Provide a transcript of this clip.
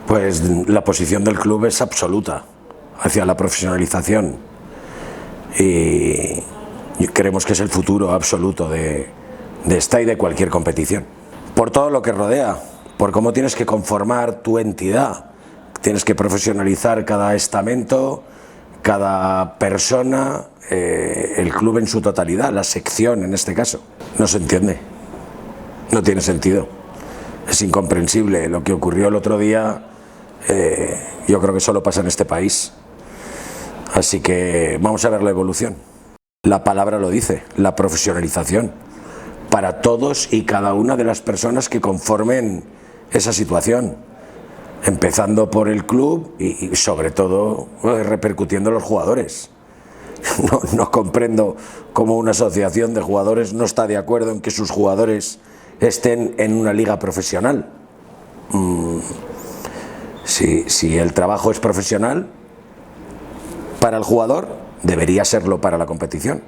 Pues la posición del club es absoluta hacia la profesionalización y creemos que es el futuro absoluto de esta y de cualquier competición. Por todo lo que rodea, por cómo tienes que conformar tu entidad, tienes que profesionalizar cada estamento, cada persona, el club en su totalidad, la sección en este caso. No se entiende, no tiene sentido, es incomprensible. Lo que ocurrió el otro día, yo creo que solo pasa en este país, así que vamos a ver la evolución. La palabra lo dice, la profesionalización para todos y cada una de las personas que conformen esa situación, empezando por el club y sobre todo repercutiendo en los jugadores. No comprendo cómo una asociación de jugadores no está de acuerdo en que sus jugadores estén en una liga profesional. Si el trabajo es profesional para el jugador, debería serlo para la competición.